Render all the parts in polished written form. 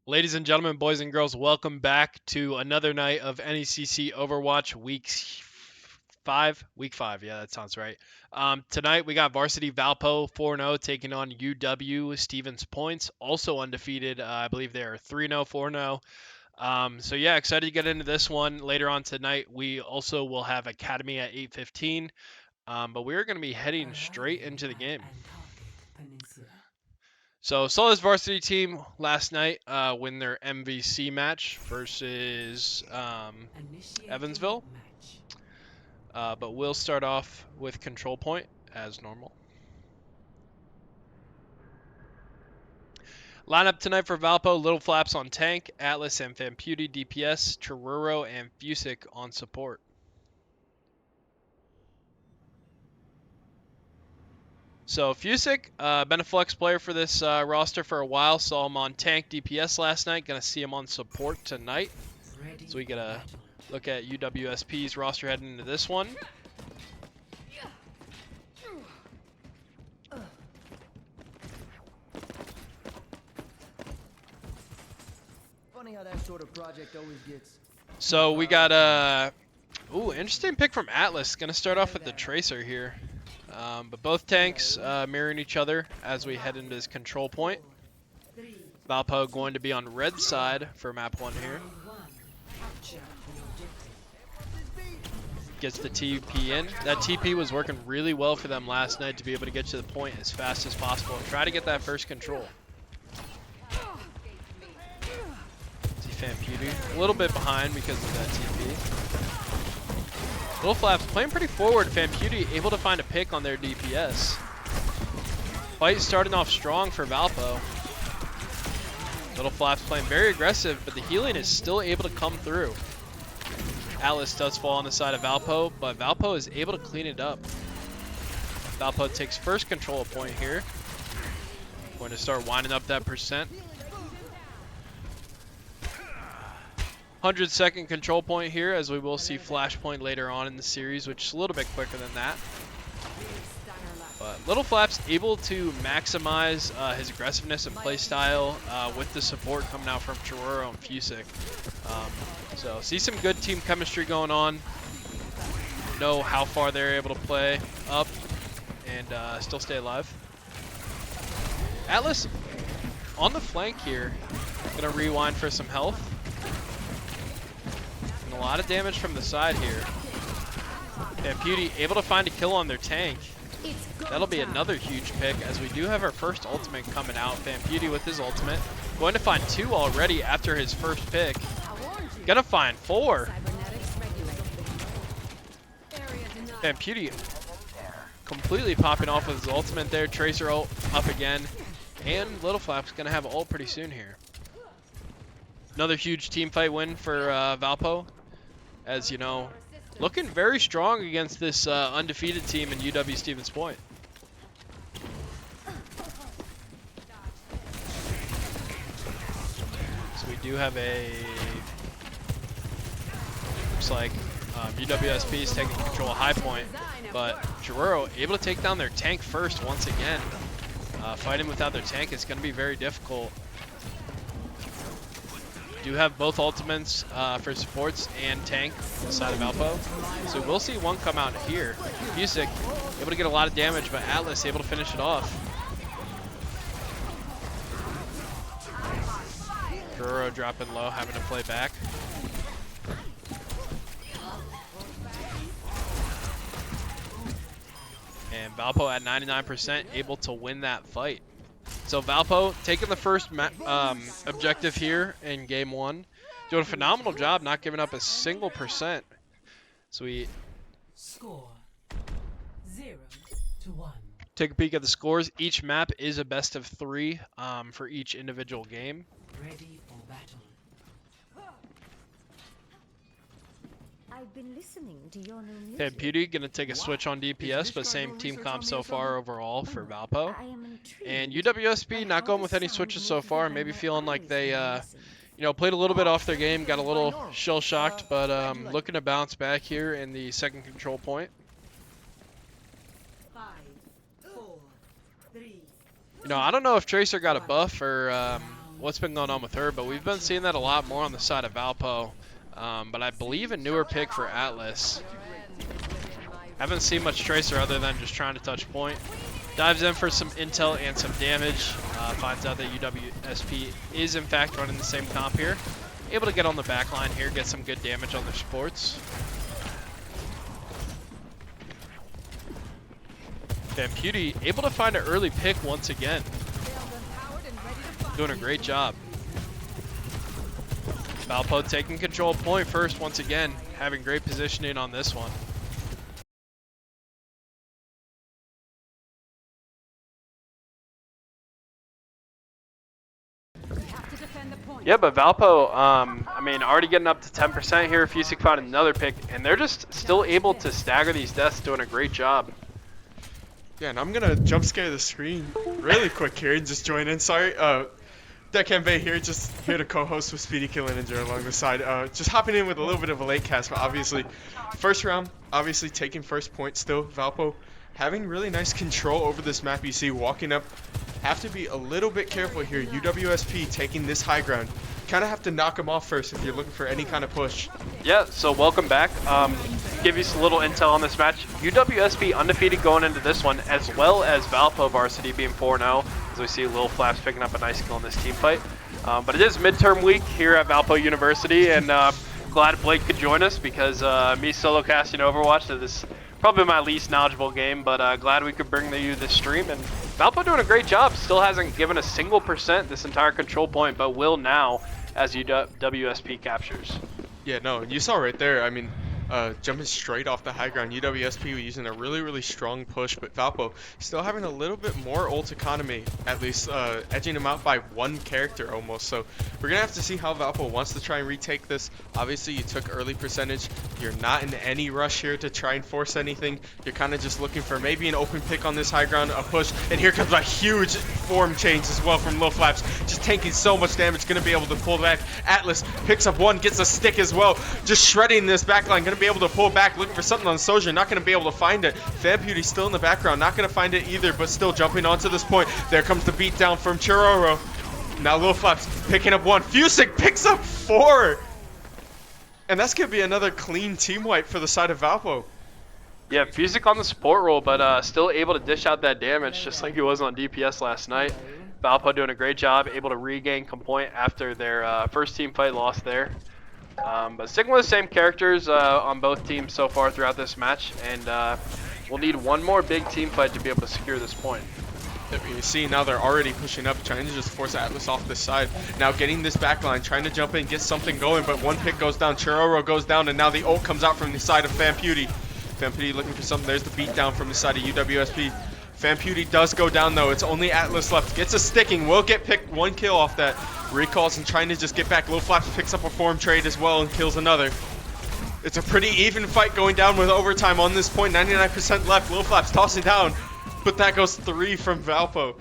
Ladies and gentlemen, boys and girls, welcome back to another night of NECC Overwatch Week 5. Yeah, that sounds right. Tonight we got Varsity Valpo 4-0 taking on UW Stevens Points, also undefeated. I believe they are 3-0, 4-0. So yeah, excited to get into this one. Later on tonight, we also will have Academy at 8:15. But we're going to be heading straight into the game. So saw this varsity team last night win their MVC match versus Evansville. But we'll start off with control point as normal. Lineup tonight for Valpo: Little Flaps on tank, Atlas and Famputi DPS, Chururo and Fusic on support. So Fusic, been a flex player for this roster for a while. Saw him on tank DPS last night. Gonna see him on support tonight. So we get a look at UWSP's roster heading into this one. Funny how that sort of project always gets. So we got interesting pick from Atlas. Gonna start off with the Tracer here. But both tanks mirroring each other as we head into this control point. Valpo going to be on red side for map 1 here. Gets the TP in. That TP was working really well for them last night to be able to get to the point as fast as possible and try to get that first control. See Famputi a little bit behind because of that TP. Little Flaps playing pretty forward. Famputi able to find a pick on their DPS. Fight starting off strong for Valpo. Little Flaps playing very aggressive, but the healing is still able to come through. Atlas does fall on the side of Valpo, but Valpo is able to clean it up. Valpo takes first control point here. Going to start winding up that percent. 100-second control point here, as we will see Flashpoint later on in the series, which is a little bit quicker than that. But Little Flaps able to maximize his aggressiveness and playstyle with the support coming out from Chururo and Fusic. So see some good team chemistry going on. Know how far they're able to play up and still stay alive. Atlas on the flank here. Gonna rewind for some health. And a lot of damage from the side here. Famputi able to find a kill on their tank. That'll be another huge pick, as we do have our first ultimate coming out. Famputi with his ultimate. Going to find 2 already after his first pick. Gonna find 4. Famputi completely popping off with his ultimate there. Tracer ult up again. And Little Flap's gonna have ult pretty soon here. Another huge team fight win for Valpo. As you know, looking very strong against this undefeated team in UW Stevens Point. So we do have looks like UWSP is taking control of high point, but Chururo able to take down their tank first once again. Fighting without their tank is going to be very difficult. Do have both ultimates for supports and tank on the side of Valpo. So we'll see one come out here. Fusic able to get a lot of damage, but Atlas able to finish it off. Chururo dropping low, having to play back. And Valpo at 99% able to win that fight. So Valpo taking the first objective here in game 1. Doing a phenomenal job, not giving up a single percent. So we score 0-1. Take a peek at the scores. Each map is a best of 3 for each individual game. Ready for battle. I've been listening to your new music. Famputi gonna take a switch on DPS, but same team comp so far overall for Valpo. I am intrigued. And UWSP not going with any switches so far, maybe feeling like they played a little bit off their game, got a little shell shocked, but looking to bounce back here in the second control point. 5, 4, 3. I don't know if Tracer got a buff or what's been going on with her, but we've been seeing that a lot more on the side of Valpo. But I believe a newer pick for Atlas. Haven't seen much Tracer other than just trying to touch point. Dives in for some intel and some damage. Finds out that UWSP is in fact running the same comp here. Able to get on the back line here, get some good damage on their supports. Vampewdy able to find an early pick once again. Doing a great job. Valpo taking control of point first once again, having great positioning on this one. Yeah, but Valpo, I mean, already getting up to 10% here. Fusik found another pick, and they're just still able to stagger these deaths, doing a great job. Yeah, and I'm gonna jump scare the screen really quick here and just join in. Sorry, Deckhand Bay here, just here to co-host with Speedy Kill Ninja along the side. Just hopping in with a little bit of a late cast, but obviously, first round, obviously taking first point still. Valpo having really nice control over this map. You see, walking up, have to be a little bit careful here. UWSP taking this high ground. Kind of have to knock them off first if you're looking for any kind of push. Yeah, so welcome back. Give you some little intel on this match. UWSP undefeated going into this one, as well as Valpo Varsity being 4-0, as we see Lil Flaps picking up a nice kill in this team fight. But it is midterm week here at Valpo University, and glad Blake could join us because me solo casting Overwatch, that is probably my least knowledgeable game, but glad we could bring you this stream. And Valpo doing a great job, still hasn't given a single % this entire control point, but will now as UWSP captures. Yeah, no, you saw right there, I mean, jumping straight off the high ground. UWSP using a really strong push, but Valpo still having a little bit more ult economy, at least edging him out by one character almost. So we're gonna have to see how Valpo wants to try and retake this. Obviously, you took early percentage. You're not in any rush here to try and force anything. You're kind of just looking for maybe an open pick on this high ground, a push, and here comes a huge form change as well from Lil Flaps, just tanking so much damage, gonna be able to pull back. Atlas picks up one, gets a stick as well, just shredding this backline, gonna be able to pull back, looking for something on Soja, not going to be able to find it. Vampewdy still in the background, not going to find it either, but still jumping onto this point. There comes the beat down from Chiroro. Now Lil Flaps picking up one. Fusik picks up 4. And that's going to be another clean team wipe for the side of Valpo. Yeah, Fusik on the support role, but still able to dish out that damage just like he was on DPS last night. Valpo doing a great job, able to regain point after their first team fight loss there. But sticking with the same characters on both teams so far throughout this match, and we'll need one more big team fight to be able to secure this point. You see now they're already pushing up, trying to just force Atlas off this side. Now getting this backline, trying to jump in, get something going, but one pick goes down, Chiroro goes down, and now the ult comes out from the side of Vampewdy. Vampewdy looking for something. There's the beat down from the side of UWSP. Vampewdy does go down though. It's only Atlas left. Gets a sticking. Will get picked. One kill off that. Recalls and trying to just get back. Lil Flaps picks up a form trade as well and kills another. It's a pretty even fight going down with overtime on this point. 99% left. Lil Flaps tossing down. But that goes 3 from Valpo.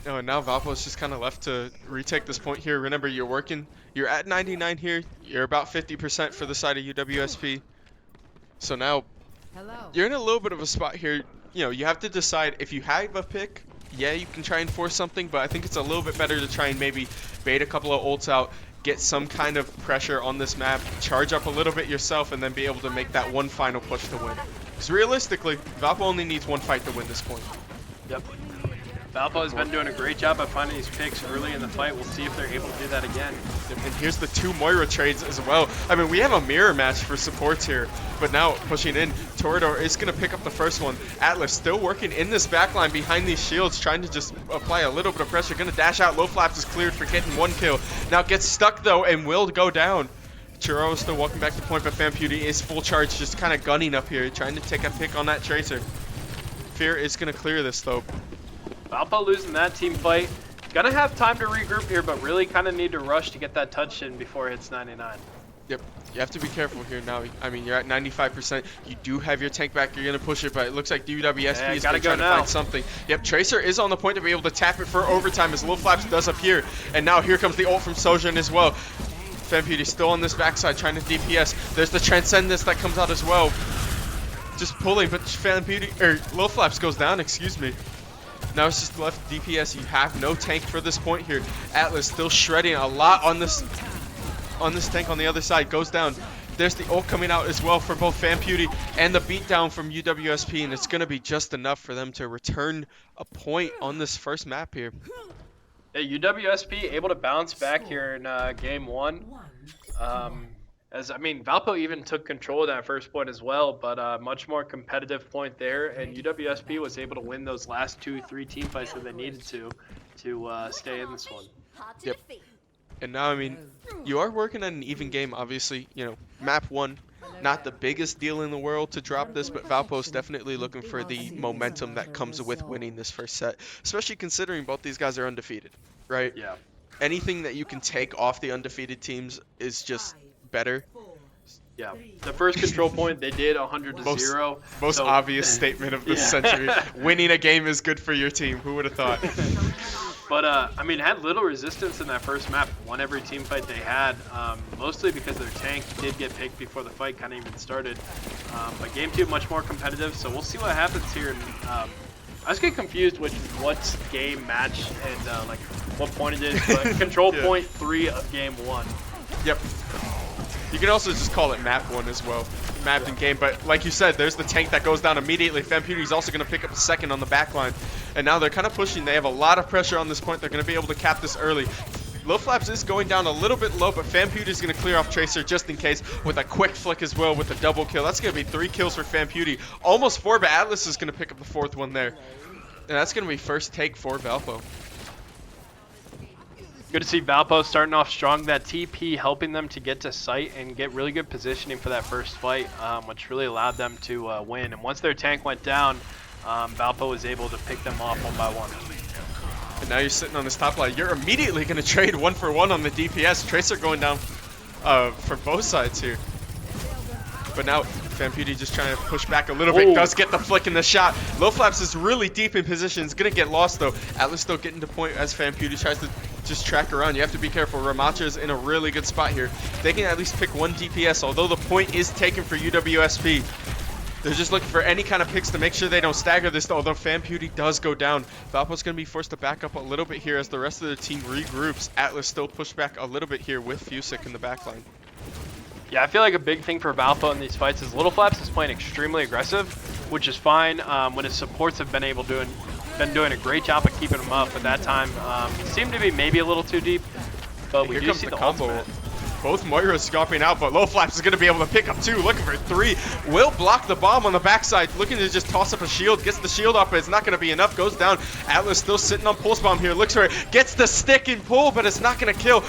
Oh, and now Valpo's just kind of left to retake this point here. Remember, you're at 99 here. You're about 50% for the side of UWSP. So now you're in a little bit of a spot here. You know, you have to decide if you have a pick. Yeah, you can try and force something, but I think it's a little bit better to try and maybe bait a couple of ults out, get some kind of pressure on this map, charge up a little bit yourself, and then be able to make that one final push to win. Because realistically, Valpo only needs one fight to win this point. Yep. Valpo has been doing a great job of finding these picks early in the fight. We'll see if they're able to do that again. And here's the 2 Moira trades as well. I mean, we have a mirror match for supports here, but now pushing in, Torador is going to pick up the first one. Atlas still working in this backline behind these shields, trying to just apply a little bit of pressure. Going to dash out. Lil Flaps is cleared for getting 1 kill. Now gets stuck though and will go down. Churro is still walking back to point, but Vampewdy is full charge, just kind of gunning up here, trying to take a pick on that Tracer. Fear is going to clear this though. Valpo losing that team fight. Gonna have time to regroup here, but really kind of need to rush to get that touch in before it hits 99. Yep, you have to be careful here now. I mean, you're at 95%. You do have your tank back. You're going to push it, but it looks like UWSP is going to try to find something. Yep, Tracer is on the point to be able to tap it for overtime as Lil Flaps does appear. And now here comes the ult from Sojan as well. Vampewdy still on this backside trying to DPS. There's the Transcendence that comes out as well. Just pulling, but Vampewdy, or Lil Flaps goes down, excuse me. Now it's just left DPS. You have no tank for this point here. Atlas still shredding a lot on this tank on the other side. Goes down. There's the ult coming out as well for both FanPewdie and the beatdown from UWSP, and it's going to be just enough for them to return a point on this first map here. Yeah, UWSP able to bounce back here in game one. As I mean, Valpo even took control of that first point as well, but much more competitive point there, and UWSP was able to win those last 2-3 team fights that they needed to stay in this one. Yep. And now, I mean, you are working on an even game, obviously. You know, map one, not the biggest deal in the world to drop this, but Valpo's definitely looking for the momentum that comes with winning this first set, especially considering both these guys are undefeated, right? Yeah. Anything that you can take off the undefeated teams is just better. Yeah, the first control point they did 100 to 0. Most obvious statement of the century. Winning a game is good for your team. Who would have thought? But I mean, had little resistance in that first map. Won every team fight they had, mostly because their tank did get picked before the fight kind of even started. But game two much more competitive, so we'll see what happens here. And, I was getting confused with what's game, match, and like what point it is. But control point 3 of game 1. Yep. You can also just call it map 1 as well. Mapped in game, but like you said, there's the tank that goes down immediately. FanPewdie's also going to pick up a second on the back line. And now they're kind of pushing. They have a lot of pressure on this point. They're going to be able to cap this early. Low Flaps is going down a little bit low, but FanPewdie's going to clear off Tracer just in case with a quick flick as well with a double kill. That's going to be 3 kills for FanPewdie. Almost 4, but Atlas is going to pick up the 4th one there. And that's going to be first take for Valpo. Good to see Valpo starting off strong. That TP helping them to get to site and get really good positioning for that first fight, which really allowed them to win. And once their tank went down, Valpo was able to pick them off one by one. And now you're sitting on this top line. You're immediately going to trade 1-for-1 on the DPS. Tracer going down for both sides here. But now FanPewdie just trying to push back a little bit. Does get the flick in the shot. Low Flaps is really deep in position. It's going to get lost though. Atlas still getting to point as FanPewdie tries to just track around. You have to be careful. Ramacha's in a really good spot here. They can at least pick 1 DPS, although the point is taken for UWSP. They're just looking for any kind of picks to make sure they don't stagger this, although FanPewdie does go down. Valpo's going to be forced to back up a little bit here as the rest of the team regroups. Atlas still pushed back a little bit here with Fusick in the backline. Yeah, I feel like a big thing for Valpo in these fights is Little Flaps is playing extremely aggressive, which is fine when his supports have been doing a great job of keeping him up. At that time, he seemed to be maybe a little too deep, but we do see the combo. ultimate. Both Moira's dropping out, but Low Flaps is going to be able to pick up 2, looking for 3. Will block the bomb on the backside, looking to just toss up a shield. Gets the shield up, but it's not going to be enough. Goes down. Atlas still sitting on Pulse Bomb here. Looks for it. Gets the stick and pull, but it's not going to kill.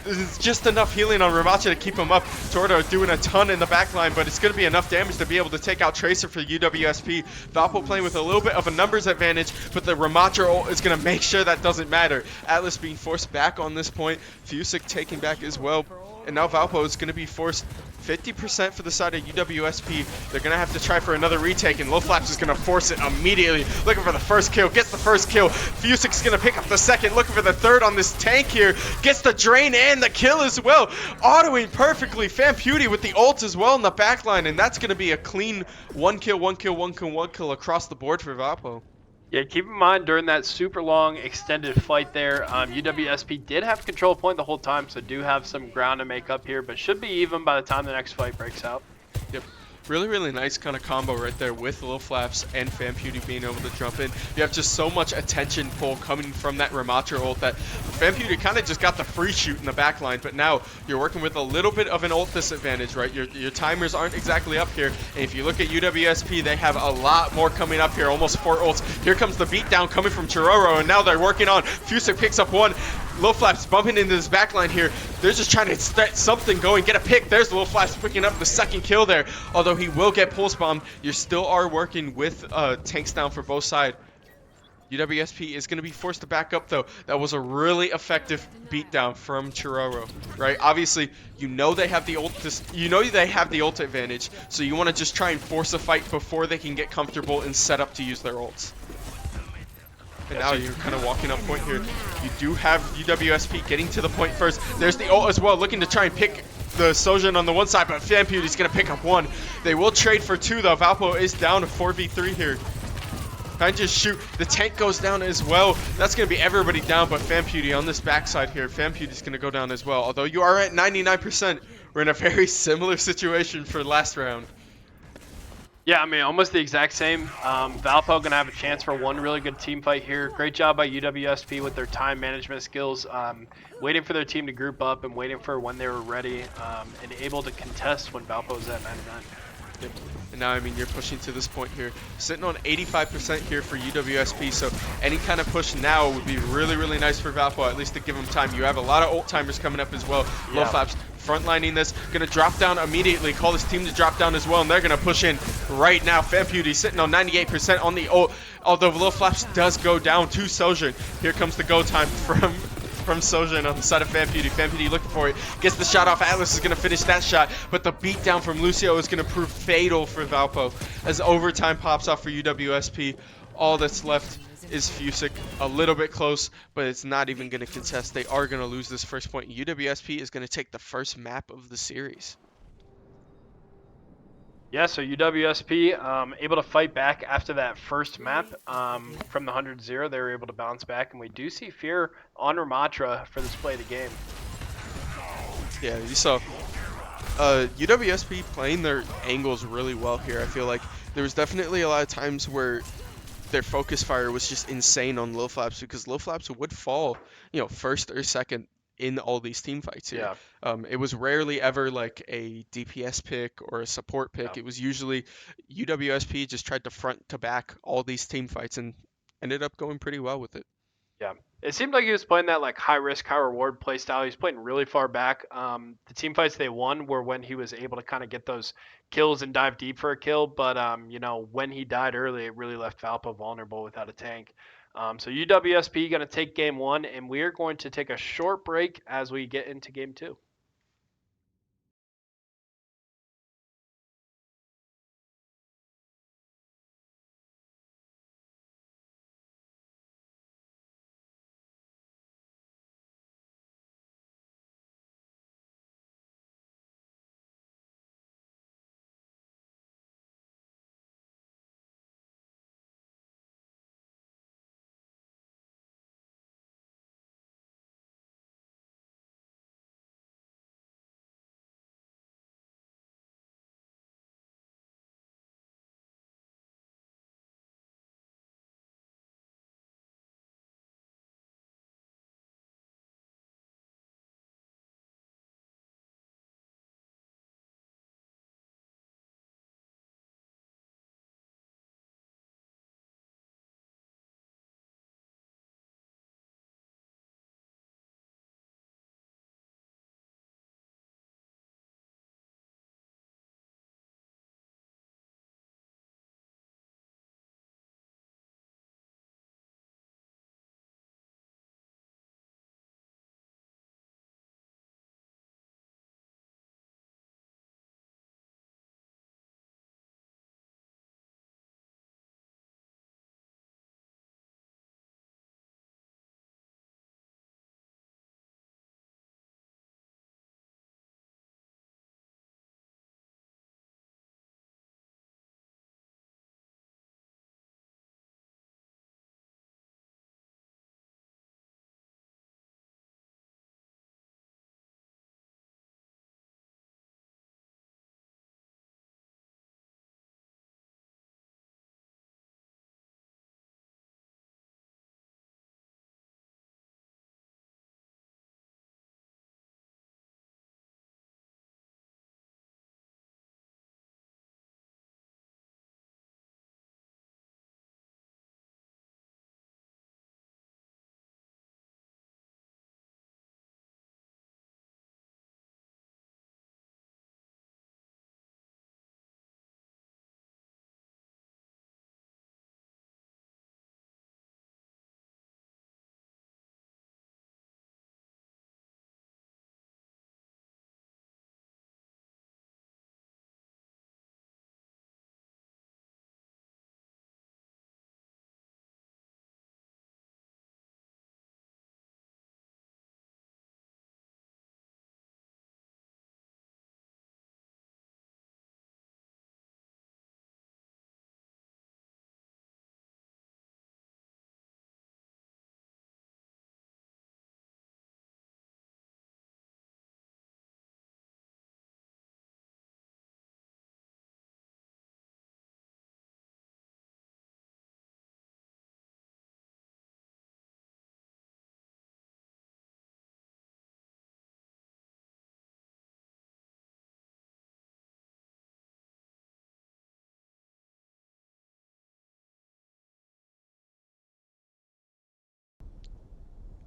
It's just enough healing on Ramacha to keep him up. Tordo doing a ton in the backline, but it's going to be enough damage to be able to take out Tracer for UWSP. Valpo playing with a little bit of a numbers advantage, but the Ramacha ult is going to make sure that doesn't matter. Atlas being forced back on this point. Fusick taking back as well. And now Valpo is going to be forced 50% for the side of UWSP. They're going to have to try for another retake, and Low Flaps is going to force it immediately. Looking for the first kill, gets the first kill. Fusick's going to pick up the second, looking for the third on this tank here. Gets the drain and the kill as well. Autoing perfectly. FanPewdie with the ult as well in the backline, and that's going to be a clean 1 kill, 1 kill, 1 kill, 1 kill across the board for Valpo. Yeah, keep in mind during that super long extended fight there, UWSP did have control point the whole time, so do have some ground to make up here, but should be even by the time the next fight breaks out. Yep. Really, really nice kind of combo right there with Low Flaps and FanPewdie being able to jump in. You have just so much attention pull coming from that Ramacha ult that FanPewdie kind of just got the free shoot in the backline, but now you're working with a little bit of an ult disadvantage, right? Your timers aren't exactly up here, and if you look at UWSP, they have a lot more coming up here, almost 4 ults. Here comes the beatdown coming from Chiroro, and now they're working on. Fusick picks up 1. Low Flaps bumping into this backline here. They're just trying to start something going, get a pick. There's Low Flaps picking up the second kill there. Although he will get Pulse Bomb, you still are working with tanks down for both sides. UWSP is going to be forced to back up though. That was a really effective beatdown from Chiroro, right? Obviously, you know they have the ult. They have the ult advantage, so you want to just try and force a fight before they can get comfortable and set up to use their ults. And now you're kind of walking up point here. You do have UWSP getting to the point first. There's the ult as well, looking to try and pick the Sojin on the one side, but FanPewdie's going to pick up 1. They will trade for 2 though. Valpo is down to 4v3 here. Trying to shoot. The tank goes down as well. That's going to be everybody down but FanPewDie on this backside here. FanPewDie's going to go down as well. Although you are at 99%, we're in a very similar situation for last round. Yeah, I mean, almost the exact same. Valpo gonna have a chance for one really good team fight here. Great job by UWSP with their time management skills, waiting for their team to group up and waiting for when they were ready, and able to contest when Valpo was at 99. Yep. And now, I mean, you're pushing to this point here. Sitting on 85% here for UWSP, so any kind of push now would be really, really nice for Valpo, at least to give them time. You have a lot of ult timers coming up as well. Yeah. Low Flaps frontlining this, going to drop down immediately, call this team to drop down as well, and they're going to push in right now. FanPewDie sitting on 98% on the ult, although Low Flaps does go down to Sojin. Here comes the go time from Sojin on the side of FanPewDie. FanPewDie looking for it. Gets the shot off. Atlas is going to finish that shot. But the beatdown from Lucio is going to prove fatal for Valpo. As overtime pops off for UWSP, all that's left is Fusick. A little bit close, but it's not even going to contest. They are going to lose this first point. UWSP is going to take the first map of the series. Yeah, so UWSP able to fight back after that first map from the 100-0. They were able to bounce back, and we do see Fear on Ramatra for this play of the game. Yeah, you saw UWSP playing their angles really well here. I feel like there was definitely a lot of times where their focus fire was just insane on Low Flaps, because Low Flaps would fall, you know, first or second in all these team fights here. Yeah. It was rarely ever like a DPS pick or a support pick. Yeah. It was usually UWSP just tried to front to back all these team fights and ended up going pretty well with it. Yeah, it seemed like he was playing that like high risk, high reward play style. He was playing really far back. The team fights they won were when he was able to kind of get those kills and dive deep for a kill. But you know, when he died early, it really left Valpo vulnerable without a tank. So UWSP going to take game one, and we are going to take a short break as we get into game two.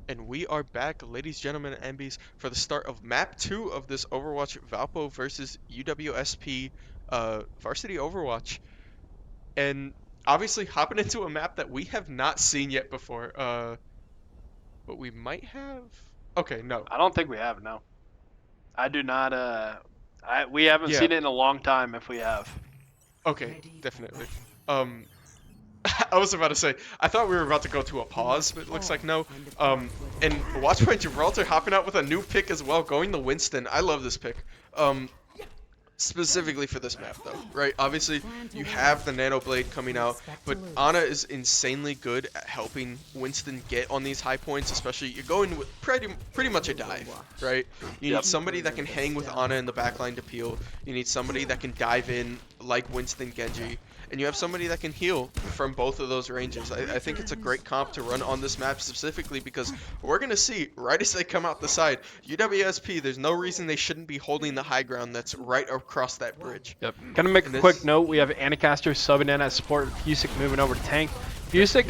And we are back, ladies, gentlemen, and MBs, for the start of map 2 of this Overwatch Valpo versus UWSP Varsity Overwatch. And obviously hopping into a map that we have not seen yet before. But we might have. Okay, no. I don't think we have, no. I do not, we haven't Yeah. seen it in a long time if we have. Okay, definitely. I was about to say, I thought we were about to go to a pause, but it looks like no. And Watchpoint Gibraltar hopping out with a new pick as well, going to Winston. I love this pick. Specifically for this map though, right? Obviously, you have the Nano Blade coming out, but Ana is insanely good at helping Winston get on these high points, especially you're going with pretty much a dive, right? You need somebody that can hang with Ana in the backline to peel. You need somebody that can dive in like Winston Genji. And you have somebody that can heal from both of those ranges. I think it's a great comp to run on this map specifically because we're going to see, right as they come out the side, UWSP, there's no reason they shouldn't be holding the high ground that's right across that bridge. Yep. Gonna make a quick note. We have Anicaster subbing in as support, Fusic moving over to tank. Fusic,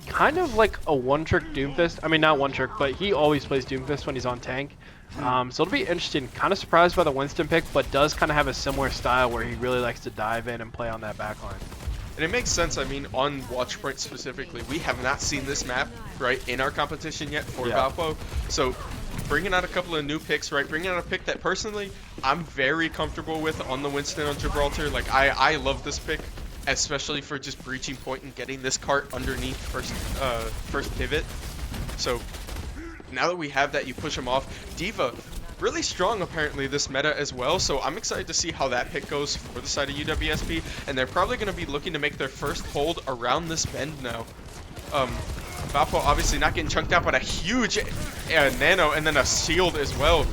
kind of like a one-trick Doomfist. I mean, not one-trick, but he always plays Doomfist when he's on tank. So it'll be interesting. Kind of surprised by the Winston pick, but does kind of have a similar style where he really likes to dive in and play on that backline. And it makes sense. I mean, on Watchpoint specifically, we have not seen this map, right, in our competition yet for Valpo. So bringing out a couple of new picks, right, bringing out a pick that personally I'm very comfortable with on the Winston on Gibraltar. Like, I love this pick, especially for just breaching point and getting this cart underneath first pivot. So now that we have that, you push him off. D.Va, really strong apparently this meta as well, so I'm excited to see how that pick goes for the side of UWSP, and they're probably going to be looking to make their first hold around this bend now. Valpo obviously not getting chunked out, but a huge nano and then a shield as well.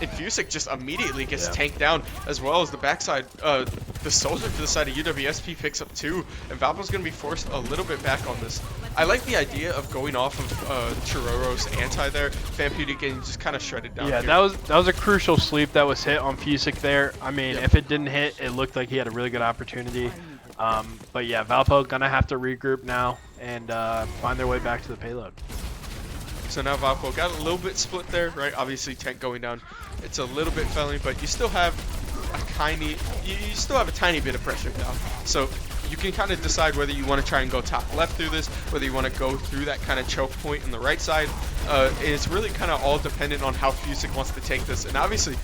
And Fusic just immediately gets tanked down, as well as the backside. The soldier for the side of UWSP picks up 2, and Valpo's going to be forced a little bit back on this. I like the idea of going off of Chiroro's anti there. Vampewdy getting just kind of shredded down. Yeah, here. that was a crucial sleep that was hit on Fusic there. I mean, if it didn't hit, it looked like he had a really good opportunity. But yeah, Valpo gonna have to regroup now and find their way back to the payload. So now Valpo got a little bit split there, right? Obviously, tank going down. It's a little bit felony, but you still have a tiny bit of pressure now. So you can kind of decide whether you want to try and go top left through this, whether you want to go through that kind of choke point on the right side. It's really kind of all dependent on how Fusic wants to take this. And obviously,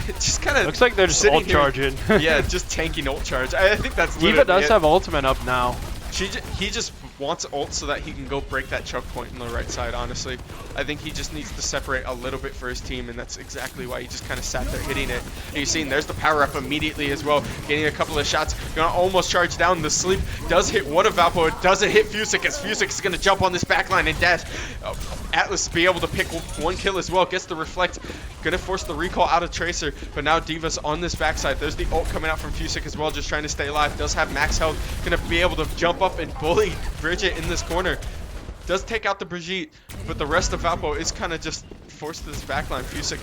it just kind of looks like they're just ult charging. Yeah, just tanking ult charge. I think that's D.Va does have ultimate up now. He just wants ult so that he can go break that choke point on the right side, honestly. I think he just needs to separate a little bit for his team, and that's exactly why he just kind of sat there hitting it. And you've seen there's the power up immediately as well, getting a couple of shots. Gonna almost charge down. The sleep does hit one of Valpo. It doesn't hit Fusic, as Fusic is gonna jump on this backline and dash. Atlas be able to pick one kill as well, gets the reflect. Gonna force the recall out of Tracer, but now D.Va's on this backside. There's the ult coming out from Fusic as well, just trying to stay alive. Does have max health, gonna be able to jump up and bully Bridget in this corner. Does take out the Brigitte, but the rest of Valpo is kind of just forced to this backline. Fusic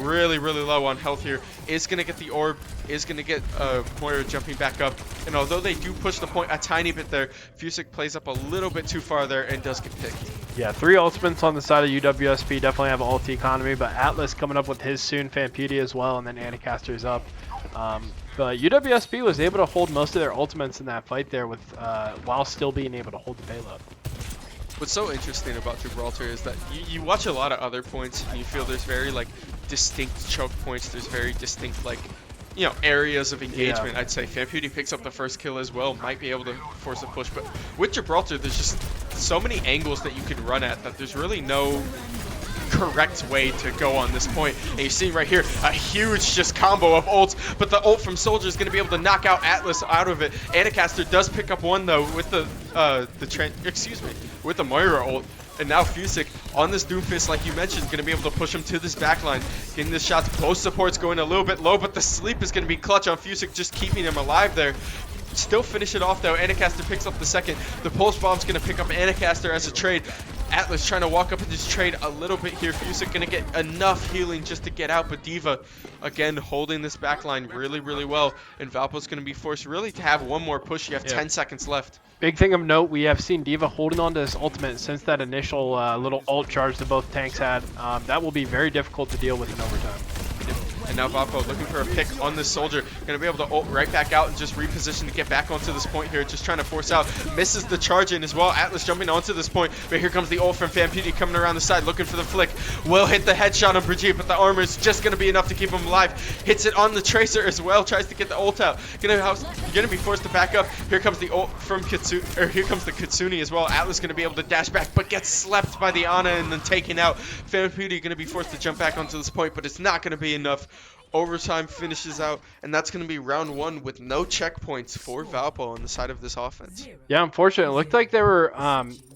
really low on health here. Is going to get the orb, is going to get Moira jumping back up. And although they do push the point a tiny bit there, Fusic plays up a little bit too far there and does get picked. Yeah, 3 ultimates on the side of UWSP. Definitely have ulti economy, but Atlas coming up with his soon, Vampewdy as well, and then Anicaster's up. But UWSP was able to hold most of their ultimates in that fight there with while still being able to hold the payload. What's so interesting about Gibraltar is that you watch a lot of other points and you feel there's very like distinct choke points. There's very distinct like, you know, areas of engagement. Yeah. I'd say Vampewdy picks up the first kill as well, might be able to force a push, but with Gibraltar there's just so many angles that you can run at that there's really no correct way to go on this point. And you see right here a huge just combo of ults, but the ult from Soldier is going to be able to knock out Atlas out of it. Anicaster does pick up one though with with the Moira ult. And now Fusic on this Doomfist, like you mentioned, is going to be able to push him to this backline. Getting the shots, both supports going a little bit low, but the sleep is going to be clutch on Fusic, just keeping him alive there. still finish it off though. Anacaster picks up the second. The pulse bomb's gonna pick up Anacaster as a trade. Atlas trying to walk up and just trade a little bit here. Fusic gonna get enough healing just to get out, but D.Va again holding this backline really, really well. And Valpo's gonna be forced really to have one more push. You have 10 seconds left. Big thing of note, we have seen D.Va holding on to this ultimate since that initial little ult charge that both tanks had. That will be very difficult to deal with in overtime. And now Valpo looking for a pick on this soldier. Going to be able to ult right back out and just reposition to get back onto this point here. Just trying to force out. Misses the charge in as well. Atlas jumping onto this point. But here comes the ult from FanPewDie coming around the side looking for the flick. Will hit the headshot on Brigitte, but the armor is just going to be enough to keep him alive. Hits it on the Tracer as well. Tries to get the ult out. Gonna be forced to back up. Here comes the ult from Kitsune, or here comes the Kitsune as well. Atlas going to be able to dash back, but gets slept by the Ana and then taken out. FanPewDie going to be forced to jump back onto this point, but it's not going to be enough. Overtime finishes out, and that's going to be round one with no checkpoints for Valpo on the side of this offense. Yeah, unfortunately, it looked like they were,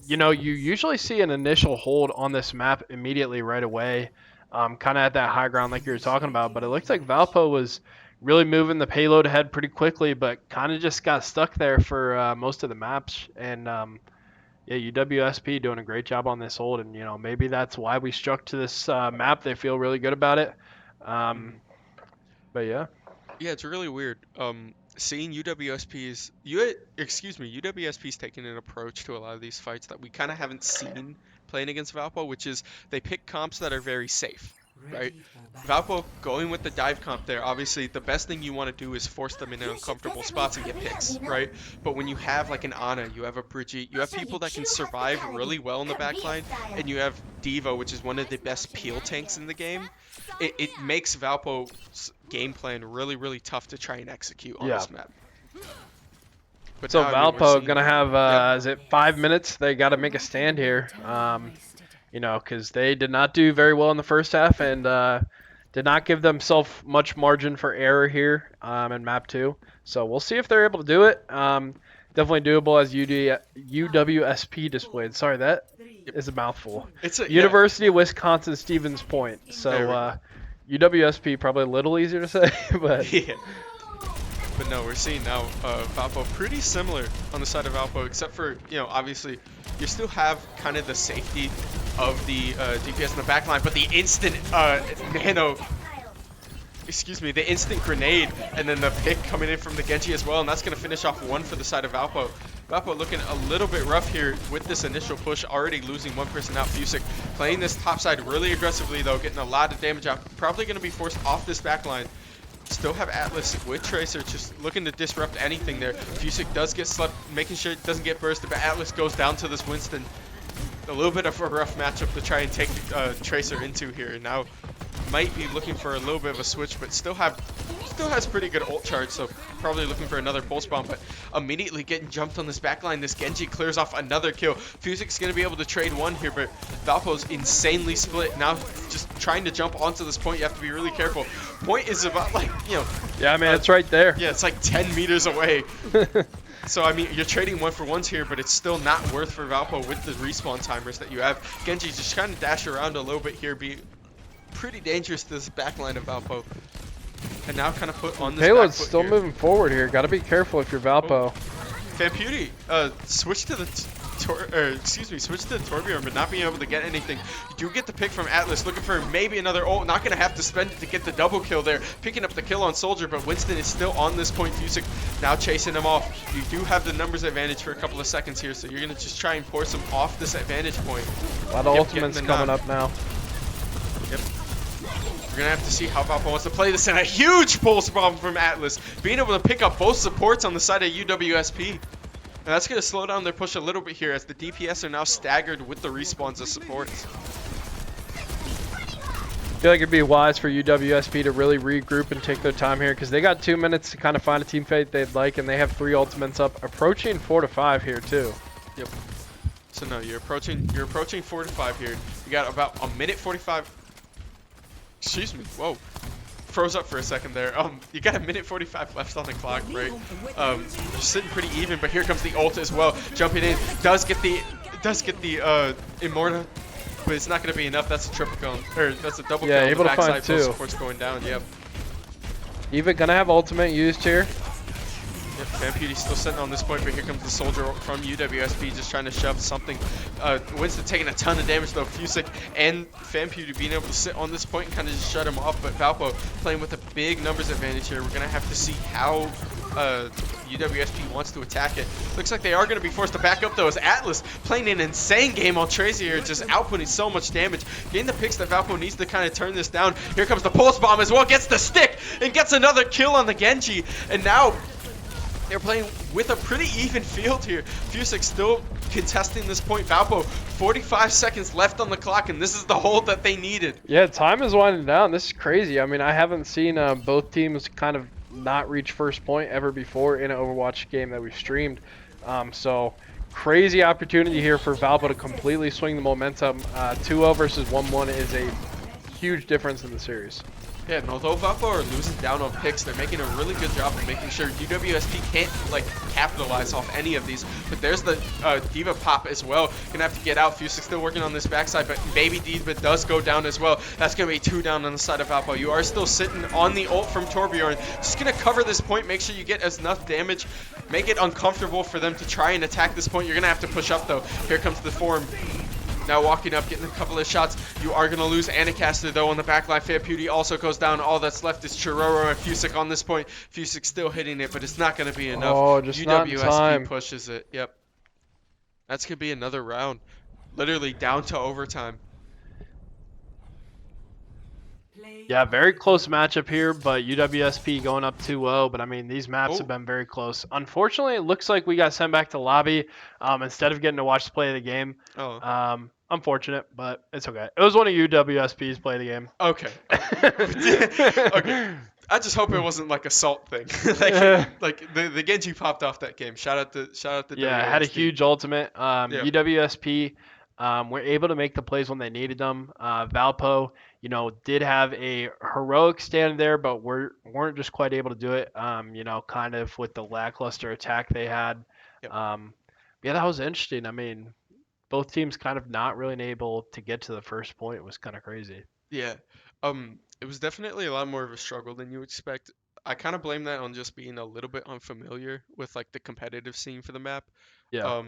you know, you usually see an initial hold on this map immediately right away, kind of at that high ground like you were talking about, but it looked like Valpo was really moving the payload ahead pretty quickly, but kind of just got stuck there for most of the maps, and yeah, UWSP doing a great job on this hold, and, you know, maybe that's why we stuck to this map. They feel really good about it. But yeah. Yeah, it's really weird. Seeing UWSP's taking an approach to a lot of these fights that we kind of haven't seen playing against Valpo, which is they pick comps that are very safe, right? Valpo going with the dive comp there, obviously the best thing you want to do is force them in uncomfortable spots and get picks, right? But when you have like an Ana, you have a Brigitte, you have people that can survive really well in the backline, and you have D.Va, which is one of the best peel tanks in the game. It makes Valpo's game plan really, really tough to try and execute on this map. But so now, Valpo gonna have, is it 5 minutes? They got to make a stand here, you know, because they did not do very well in the first half and did not give themselves much margin for error here in map 2. So we'll see if they're able to do it. Definitely doable as UWSP displayed. Sorry, that is a mouthful. It's a, University of Wisconsin Stevens Point. So UWSP probably a little easier to say, but yeah. But no, we're seeing now Valpo pretty similar on the side of Valpo, except for, you know, obviously you still have kind of the safety of the DPS in the backline, but the instant the instant grenade and then the pick coming in from the Genji as well, and that's going to finish off one for the side of Valpo. Valpo looking a little bit rough here with this initial push, already losing one person out. Fusic playing this top side really aggressively though, getting a lot of damage out. Probably going to be forced off this backline. Still have Atlas with Tracer just looking to disrupt anything there. Fusic does get slept, making sure it doesn't get bursted, but Atlas goes down to this Winston. A little bit of a rough matchup to try and take Tracer into here. Now might be looking for a little bit of a switch, but still has pretty good ult charge, so probably looking for another pulse bomb, but immediately getting jumped on this backline. This Genji clears off another kill. Fusic's going to be able to trade one here, but Valpo's insanely split. Now just trying to jump onto this point, you have to be really careful. Point is about like, you know. Yeah, man, it's right there. Yeah, it's like 10 meters away. So, I mean, you're trading 1-for-1s here, but it's still not worth for Valpo with the respawn timers that you have. Genji just trying to dash around a little bit here, be pretty dangerous to this backline of Valpo. And now kind of put on this Payload's back foot still here. moving forward here. Got to be careful if you're Valpo. FanPewDie switch to the Torbjorn, but not being able to get anything. You do get the pick from Atlas, looking for maybe another ult. Not going to have to spend it to get the double kill there. Picking up the kill on Soldier, but Winston is still on this point. Fusic now chasing him off. You do have the numbers advantage for a couple of seconds here, so you're going to just try and force him off this advantage point. A lot of ultimates coming up now. Yep. We're going to have to see how Valpo wants to play this, and a huge pulse bomb from Atlas. Being able to pick up both supports on the side of UWSP. And that's going to slow down their push a little bit here as the DPS are now staggered with the respawns as supports. I feel like it'd be wise for UWSP to really regroup and take their time here because they got 2 minutes to kind of find a team fate they'd like, and they have 3 ultimates up, approaching 4 to 5 here too. Yep. So no, you're approaching 4 to 5 here. You got about a minute 45. Excuse me. Whoa. Froze up for a second there. You got a minute 45 left on the clock, right? You're sitting pretty even, but here comes the ult as well. Jumping in, does get the Immorta, but it's not going to be enough. That's a triple kill, or that's a double kill. Able to find both 2. supports going down. Yep. Even gonna have ultimate used here. Yep, Fan Beauty's still sitting on this point, but here comes the soldier from UWSP just trying to shove something. Winston taking a ton of damage though. Fusick and Fan Beauty being able to sit on this point and kind of just shut him off, but Valpo playing with a big numbers advantage here. We're going to have to see how UWSP wants to attack it. Looks like they are going to be forced to back up though, as Atlas playing an insane game on Tracy here, just outputting so much damage. Getting the picks that Valpo needs to kind of turn this down. Here comes the pulse bomb as well, gets the stick and gets another kill on the Genji. And now they're playing with a pretty even field here. Fusick still contesting this point. Valpo, 45 seconds left on the clock, and this is the hold that they needed. Yeah, time is winding down. This is crazy. I mean, I haven't seen both teams kind of not reach first point ever before in an Overwatch game that we've streamed. So crazy opportunity here for Valpo to completely swing the momentum. 2-0 versus 1-1 is a huge difference in the series. Yeah, and although Valpo are losing down on picks, they're making a really good job of making sure UWSP can't like capitalize off any of these. But there's the Diva pop as well. Gonna have to get out. Fusick still working on this backside, but Baby Diva does go down as well. That's gonna be 2 down on the side of Valpo. You are still sitting on the ult from Torbjorn. Just gonna cover this point, make sure you get enough damage, make it uncomfortable for them to try and attack this point. You're gonna have to push up though. Here comes the form. Now walking up, getting a couple of shots. You are going to lose Anacaster, though, on the backline. Fair Beauty also goes down. All that's left is Chiroro and Fusick on this point. Fusick still hitting it, but it's not going to be enough. Oh, just not in time. UWSP pushes it. Yep. That's going to be another round. Literally down to overtime. Yeah, very close matchup here, but UWSP going up 2-0. But I mean, these maps have been very close. Unfortunately, it looks like we got sent back to lobby instead of getting to watch the play of the game. Oh. Unfortunate, but it's okay. It was one of UWSP's play of the game. Okay. Okay. I just hope it wasn't like a salt thing. like the Genji popped off that game. Shout out to Yeah, WSP. had a huge ultimate. Yeah. UWSP were able to make the plays when they needed them. Valpo, did have a heroic stand there, but weren't just quite able to do it. Kind of with the lackluster attack they had. Yep. Yeah, that was interesting. I mean, both teams kind of not really able to get to the first point. It was kind of crazy. Yeah. It was definitely a lot more of a struggle than you expect. I kind of blame that on just being a little bit unfamiliar with like the competitive scene for the map. Yeah.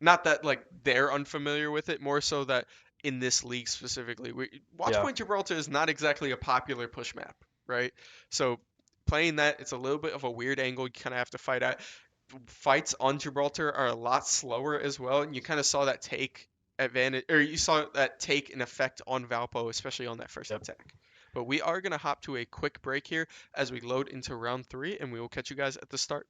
Not that like they're unfamiliar with it, more so that in this league specifically, Watchpoint Gibraltar is not exactly a popular push map, right? So playing that, it's a little bit of a weird angle you kind of have to fight at. Fights on Gibraltar are a lot slower as well, and you kind of saw that take advantage, or you saw that take an effect on Valpo, especially on that first attack. But we are going to hop to a quick break here as we load into round 3, and we will catch you guys at the start.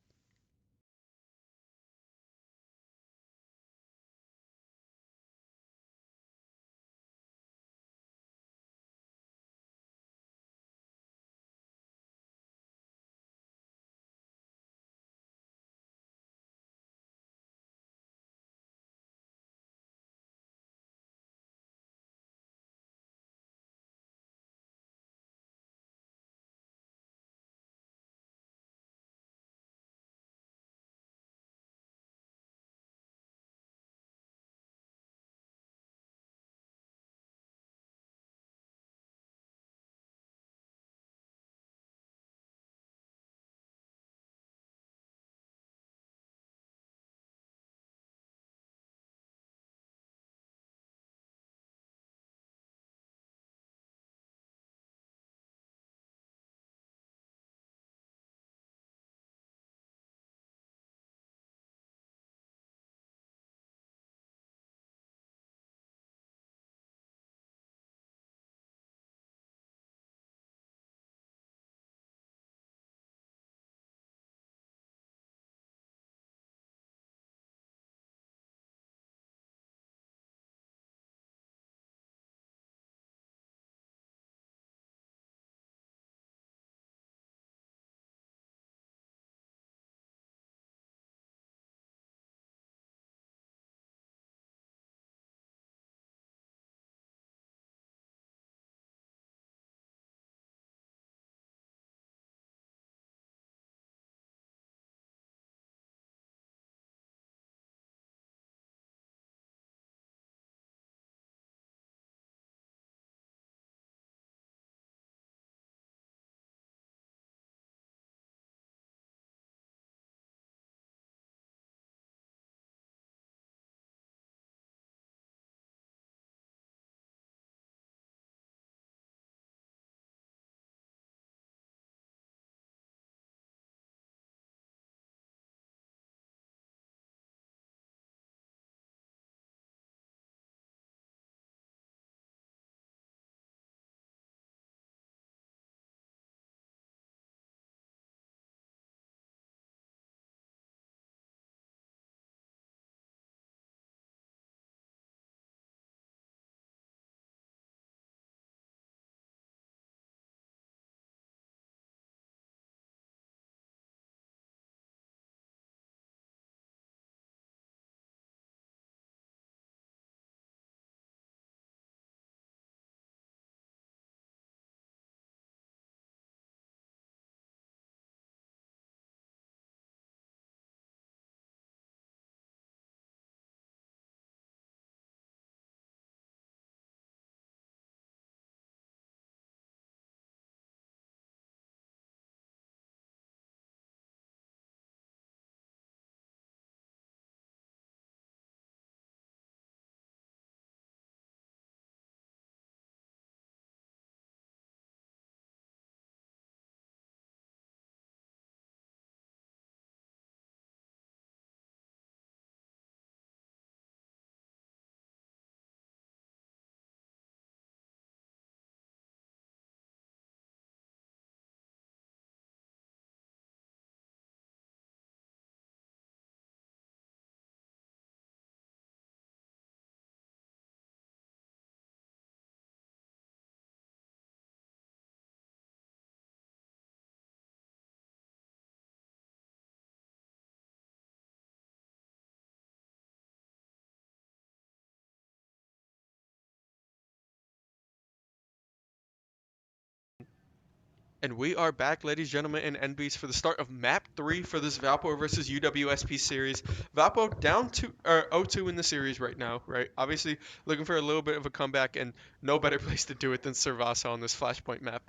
And we are back, ladies, gentlemen, and NBs for the start of Map 3 for this Valpo versus UWSP series. Valpo down 0-2 in the series right now, right? Obviously looking for a little bit of a comeback, and no better place to do it than Servasa on this Flashpoint map.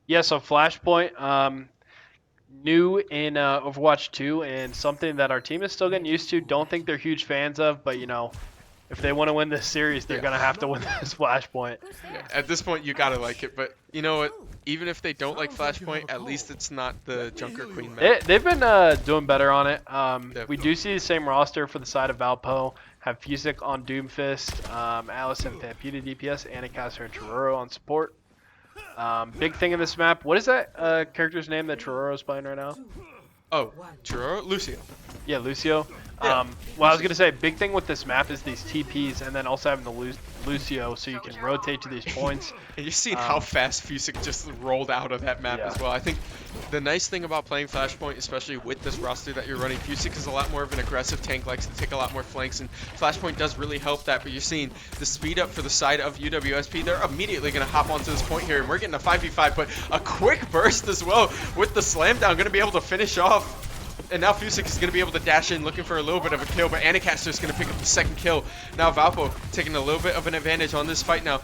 Yeah, so Flashpoint, new in Overwatch 2, and something that our team is still getting used to. Don't think they're huge fans of, but you know, if they want to win this series, they're gonna have to win this Flashpoint. Yeah, at this point, you gotta like it, but you know what? Even if they don't like Flashpoint, at least it's not the Junker Queen map. They've been doing better on it. We do see the same roster for the side of Valpo. Have Fusic on Doomfist, Alice and Vampita DPS, Anacaster and Chiroro on support. Big thing in this map. What is that character's name that Chiroro's playing right now? Oh, Chiroro? Lucio. Yeah, Lucio. Yeah. Well, I was gonna say, big thing with this map is these TPs, and then also having the Lucio, so you can rotate to these points. And you've seen how fast Fusic just rolled out of that map as well. I think the nice thing about playing Flashpoint, especially with this roster that you're running, Fusic is a lot more of an aggressive tank, likes to take a lot more flanks, and Flashpoint does really help that. But you're seeing the speed up for the side of UWSP. They're immediately going to hop onto this point here, and we're getting a 5v5, but a quick burst as well with the slam down, going to be able to finish off. And now Fusic is going to be able to dash in, looking for a little bit of a kill, but Anacaster is going to pick up the second kill. Now Valpo taking a little bit of an advantage on this fight now.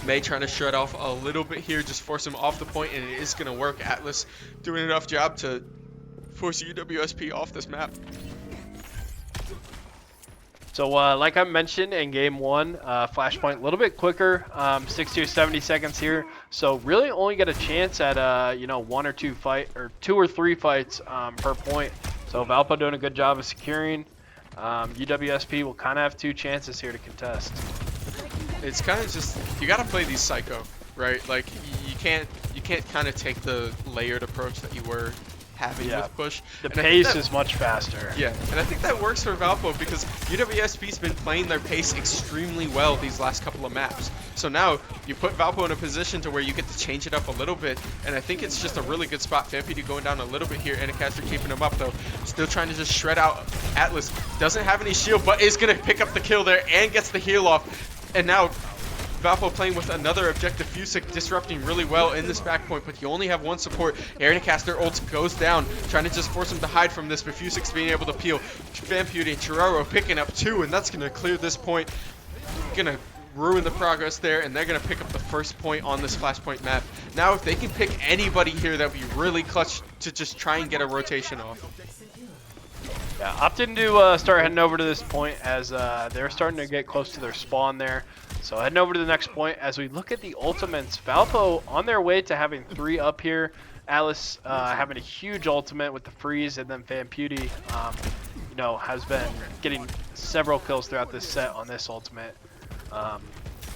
May trying to shred off a little bit here, just force him off the point, and it is going to work. Atlas doing enough job to force UWSP off this map. So like I mentioned in game 1, Flashpoint a little bit quicker, 60 or 70 seconds here. So really only get a chance at you know, 1 or 2 2 or 3 fights per point. So Valpo doing a good job of securing. UWSP will kind of have 2 chances here to contest. It's kind of just, you got to play these psycho, right? Like you can't kind of take the layered approach that you were having with push. The pace is much faster. Yeah, and I think that works for Valpo because UWSP's been playing their pace extremely well these last couple of maps. So now you put Valpo in a position to where you get to change it up a little bit, and I think it's just a really good spot. Vampita going down a little bit here, Anacaster keeping him up though. Still trying to just shred out Atlas. Doesn't have any shield, but is going to pick up the kill there and gets the heal off. And now Valpo playing with another objective, Fusic disrupting really well in this back point, but you only have one support. Anacaster ult goes down, trying to just force him to hide from this, but Fusic's being able to peel. Vampita and Chiroro picking up 2, and that's going to clear this point. Going to ruin the progress there, and they're going to pick up the first point on this Flashpoint map. Now, if they can pick anybody here, that would be really clutch to just try and get a rotation off. Yeah, opting to start heading over to this point as they're starting to get close to their spawn there. So heading over to the next point as we look at the ultimates. Valpo on their way to having 3 up here. Alice having a huge ultimate with the freeze, and then Vampita, you know, has been getting several kills throughout this set on this ultimate.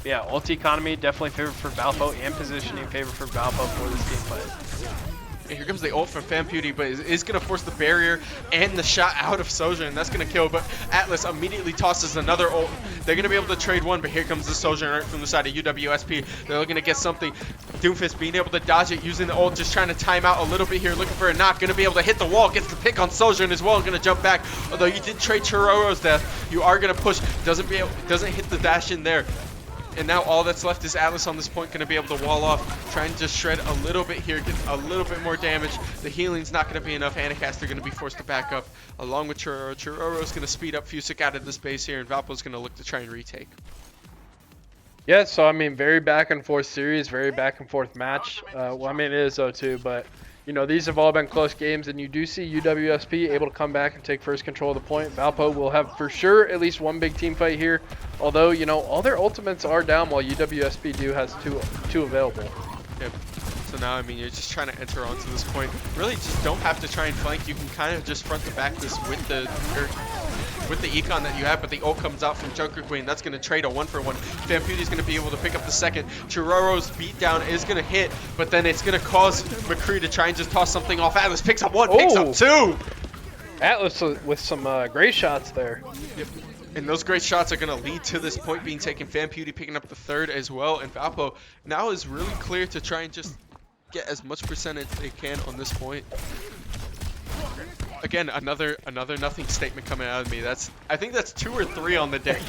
Yeah, ulti economy definitely favored for Valpo, and positioning favored for Valpo for this game fight. And here comes the ult from Vampita, but is going to force the barrier and the shot out of Sojourn, and that's going to kill. But Atlas immediately tosses another ult. They're going to be able to trade one, but here comes the Sojourn from the side of UWSP. They're looking to get something. Doomfist being able to dodge it, using the ult, just trying to time out a little bit here, looking for a knock. Going to be able to hit the wall, gets the pick on Sojourn as well. Going to jump back. Although you did trade Chiroro's death, you are going to push. Doesn't hit the dash in there. And now all that's left is Atlas on this point, going to be able to wall off, trying to just shred a little bit here, get a little bit more damage. The healing's not going to be enough. Anacaster going to be forced to back up, along with Chiroro. Chiroro's going to speed up Fusic out of the space here, and Valpo's going to look to try and retake. Yeah, so I mean, very back and forth series, very back and forth match. Well, I mean, it is 0-2, but you know, these have all been close games, and you do see UWSP able to come back and take first control of the point. Valpo will have for sure at least one big team fight here, although, you know, all their ultimates are down while UWSP has two available. Yep. So now, I mean, you're just trying to enter onto this point. Really just don't have to try and flank. You can kind of just front to back this with the econ that you have, but the ult comes out from Junker Queen. That's going to trade a 1-for-1. Vampita's going to be able to pick up the second. Chiroro's beatdown is going to hit, but then it's going to cause McCree to try and just toss something off. Atlas picks up 1, picks up 2. Atlas with some great shots there. Yep. And those great shots are going to lead to this point being taken. Vampita picking up the 3rd as well, and Valpo now is really clear to try and just get as much percentage they can on this point. again, another nothing statement coming out of me. I think that's 2 or 3 on the day.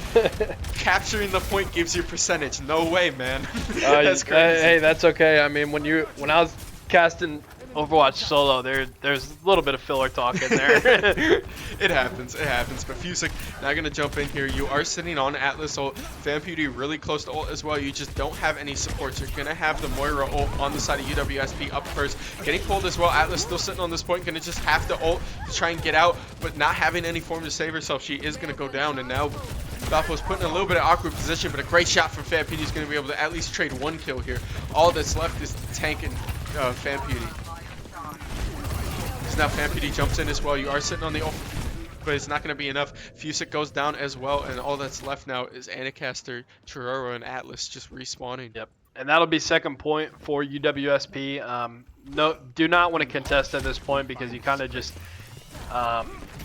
Capturing the point gives you percentage. No way, man. That's crazy. Hey, that's okay. I mean, when I was casting Overwatch solo, there's a little bit of filler talk in there. It happens. But Fusic now gonna jump in here. You are sitting on Atlas ult. FanPewDie really close to ult as well. You just don't have any supports. You're gonna have the Moira ult on the side of UWSP up first. Getting pulled as well. Atlas still sitting on this point. Gonna just have to ult to try and get out, but not having any form to save herself. She is gonna go down, and now Valpo's put in a little bit of awkward position, but a great shot from FanPewDie is gonna be able to at least trade 1 kill here. All that's left is Tank and FanPewDie. Now FanPewDie jumps in as well. You are sitting on the ult, but it's not going to be enough. Fusic goes down as well, and all that's left now is Anacaster, Chiroro, and Atlas just respawning. Yep, and that'll be second point for UWSP. No, do not want to contest at this point because you kind of just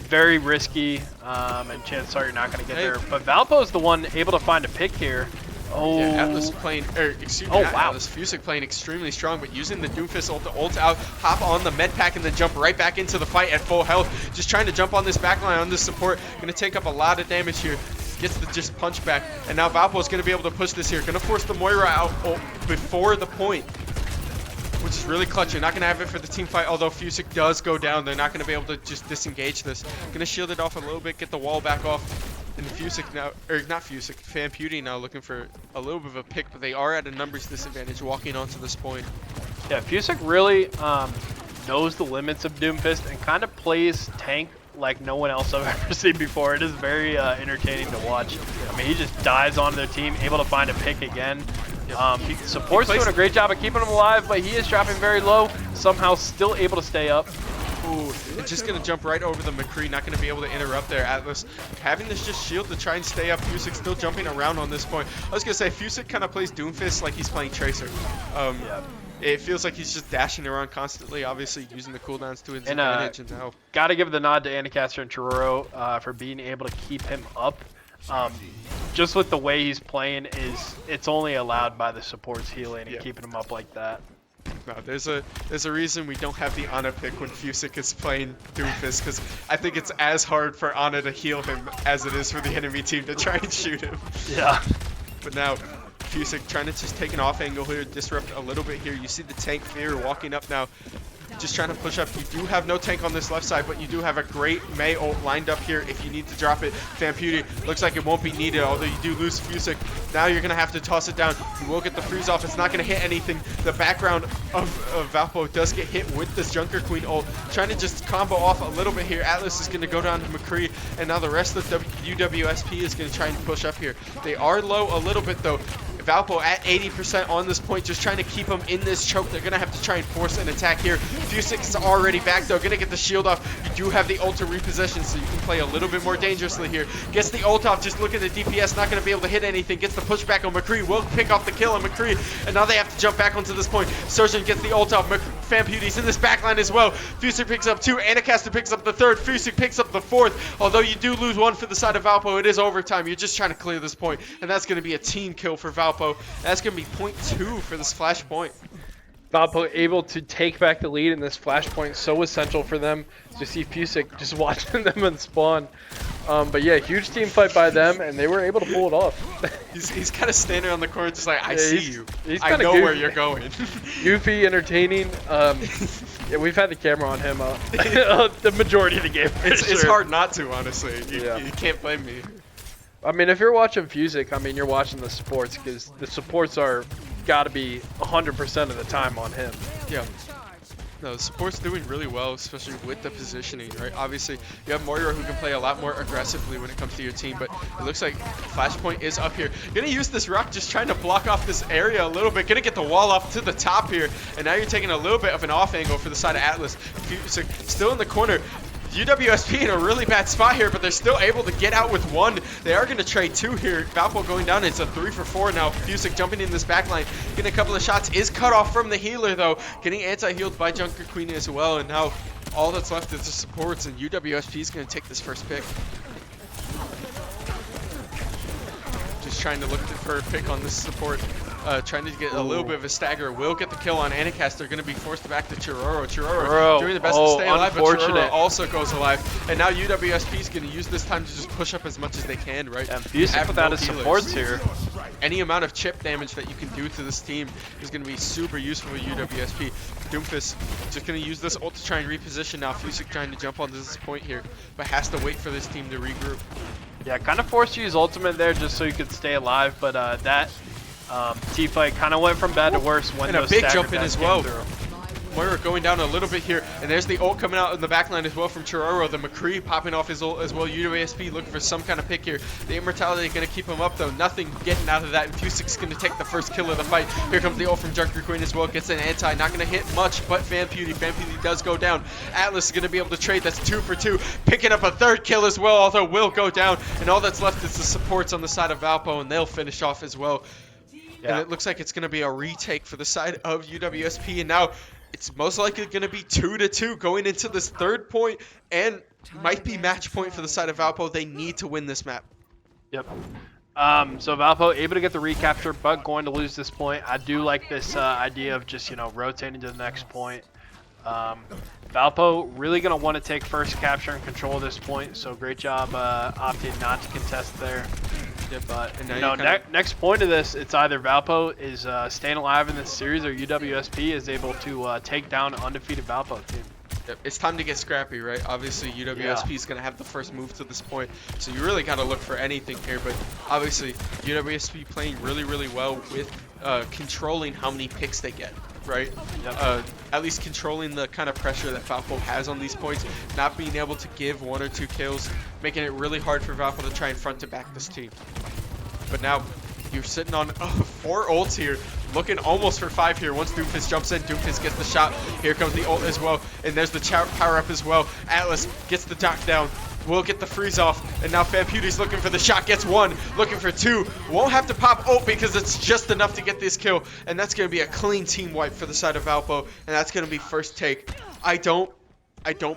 very risky, and chances are you're not going to get there. But Valpo's the one able to find a pick here. Oh, yeah, Atlas playing, or excuse me, not Atlas, Fusic playing extremely strong, but using the Doomfist ult out, hop on the med pack, and then jump right back into the fight at full health. Just trying to jump on this backline, on this support. Gonna take up a lot of damage here. Gets the just punch back, and now Valpo is gonna be able to push this here. Gonna force the Moira out before the point, which is really clutch. You're not gonna have it for the team fight, although Fusic does go down. They're not gonna be able to just disengage this. Gonna shield it off a little bit, get the wall back off. And Fusic now, or not Fusic, FanPewDie now looking for a little bit of a pick, but they are at a numbers disadvantage walking onto this point. Yeah, Fusic really knows the limits of Doomfist and kind of plays tank like no one else I've ever seen before. It is very entertaining to watch. I mean, he just dives onto their team, able to find a pick again. Support's doing a great job of keeping him alive, but he is dropping very low, somehow still able to stay up. Ooh, it's just gonna jump right over the McCree, not gonna be able to interrupt there. Atlas having this just shield to try and stay up. Fusic still jumping around on this point. I was gonna say, Fusic kind of plays Doomfist like he's playing Tracer. It feels like he's just dashing around constantly, obviously using the cooldowns to his advantage. And now, gotta give the nod to Anacaster and Chiroro for being able to keep him up. Just with the way he's playing, it's only allowed by the supports healing and keeping him up like that. No, there's a reason we don't have the Ana pick when Fusic is playing Doomfist, because I think it's as hard for Ana to heal him as it is for the enemy team to try and shoot him. Yeah. But now, Fusic trying to just take an off angle here, disrupt a little bit here. You see the tank Fear walking up now, just trying to push up. You do have no tank on this left side, but you do have a great Mei ult lined up here if you need to drop it. FanPewDie looks like it won't be needed, although you do lose Fusic. Now you're going to have to toss it down. You will get the freeze off. It's not going to hit anything. The background of Valpo does get hit with this Junker Queen ult. Trying to just combo off a little bit here. Atlas is going to go down to McCree, and now the rest of UWSP is going to try and push up here. They are low a little bit, though. Valpo at 80% on this point, just trying to keep them in this choke. They're going to have to try and force an attack here. Fusic is already back, though. Going to get the shield off. You do have the ult to reposition, so you can play a little bit more dangerously here. Gets the ult off. Just look at the DPS. Not going to be able to hit anything. Gets the pushback on McCree. Will pick off the kill on McCree. And now they have to jump back onto this point. Surgeon gets the ult off. FanPewDie's in this backline as well. Fusic picks up 2. Anacaster picks up the 3rd. Fusic picks up the 4th. Although you do lose 1 for the side of Valpo, it is overtime. You're just trying to clear this point. And that's going to be a team kill for Valpo. That's going to be .2 for this flashpoint. Valpo able to take back the lead in this flashpoint, so essential for them to see Fusic just watching them and spawn. But yeah, huge team fight by them, and they were able to pull it off. he's kind of standing on the corner just like, I see you. I know goofy. where you're going. Goofy, entertaining. Yeah, we've had the camera on him the majority of the game. It's hard not to, honestly. You can't blame me. I mean, if you're watching Fusic, I mean, you're watching the supports, because the supports are got to be 100% of the time on him. Yeah. No, the support's doing really well, especially with the positioning, right? Obviously, you have Moira who can play a lot more aggressively when it comes to your team, but it looks like Flashpoint is up here. Gonna use this rock, just trying to block off this area a little bit. Gonna get the wall off to the top here, and now you're taking a little bit of an off angle for the side of Atlas. Fusic still in the corner. UWSP in a really bad spot here, but they're still able to get out with 1. They are going to trade 2 here. Valpo going down. It's a 3 for 4 now. Fusic jumping in this backline. Getting a couple of shots. Is cut off from the healer, though. Getting anti-healed by Junker Queen as well. And now all that's left is the supports, and UWSP is going to take this first pick. Just trying to look for a pick on this support. trying to get a little bit of a stagger. Will get the kill on Anakas. They're going to be forced back to Chiroro doing the best to stay alive, but Chiroro also goes alive. And now UWSP is going to use this time to just push up as much as they can, right? And Fusic without his supports here. Any amount of chip damage that you can do to this team is going to be super useful with UWSP. Doomfist just going to use this ult to try and reposition now. Fusic trying to jump onto this point here, but has to wait for this team to regroup. Yeah, kind of forced to use ultimate there just so you could stay alive, but that T-fight kind of went from bad to worse when and a those big stagger jump in deaths as came well. through. Moira going down a little bit here, and there's the ult coming out in the backline as well from Chiroro. The McCree popping off his ult as well. UWSP looking for some kind of pick here. The Immortality going to keep him up though. Nothing getting out of that. And Fusic's going to take the first kill of the fight. Here comes the ult from Junker Queen as well. Gets an anti. Not going to hit much, but FanPewDie. FanPewDie does go down. Atlas is going to be able to trade. That's 2 for 2. Picking up a third kill as well, although will go down. And all that's left is the supports on the side of Valpo, and they'll finish off as well. Yeah. And it looks like it's going to be a retake for the side of UWSP. And now it's most likely going to be 2-2 going into this third point, and might be match point for the side of Valpo. They need to win this map. Yep. So Valpo able to get the recapture, but going to lose this point. I do like this idea of just, rotating to the next point. Valpo really going to want to take first capture and control this point, so great job opting not to contest there. Yep. But next point of this, it's either Valpo is staying alive in this series, or UWSP is able to take down an undefeated Valpo team. Yep. It's time to get scrappy, right? Obviously, UWSP is going to have the first move to this point, so you really got to look for anything here. But obviously, UWSP playing really, really well with controlling how many picks they get, right? Yep. At least controlling the kind of pressure that Valpo has on these points, not being able to give 1 or 2 kills, making it really hard for Valpo to try and front to back this team. But now you're sitting on 4 ults here, looking almost for 5 here. Once Doomfist jumps in, Doomfist gets the shot. Here comes the ult as well, and there's the power up as well. Atlas gets the dock down. Will get the freeze off, and now FanPewDie's looking for the shot, gets 1, looking for 2. Won't have to pop ult because it's just enough to get this kill, and that's going to be a clean team wipe for the side of Valpo, and that's going to be first take. I don't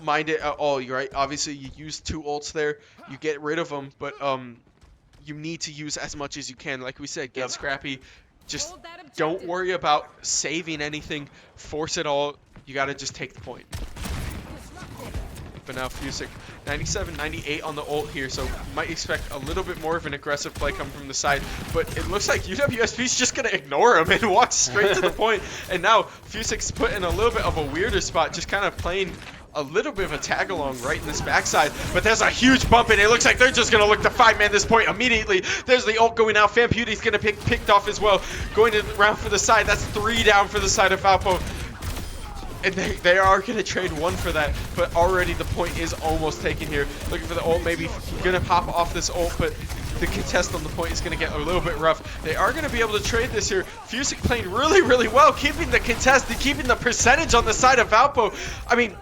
mind it at all, right? Obviously, you use 2 ults there, you get rid of them, but you need to use as much as you can. Like we said, get scrappy. Just don't worry about saving anything. Force it all. You got to just take the point. But now Fusic, 97, 98 on the ult here, so you might expect a little bit more of an aggressive play coming from the side. But it looks like UWSP's just going to ignore him and walk straight to the point. And now Fusic's put in a little bit of a weirder spot, just kind of playing a little bit of a tag along right in this backside, but there's a huge bump, and it looks like they're just gonna look to 5-man this point immediately. There's the ult going out. FanPewDie's gonna pick picked off as well, going to round for the side. That's 3 down for the side of Valpo, and they are gonna trade 1 for that, but already the point is almost taken here. Looking for the ult, maybe gonna pop off this ult, but the contest on the point is going to get a little bit rough. They are going to be able to trade this here. Fusic playing really, really well, keeping the contest and keeping the percentage on the side of Valpo. I mean,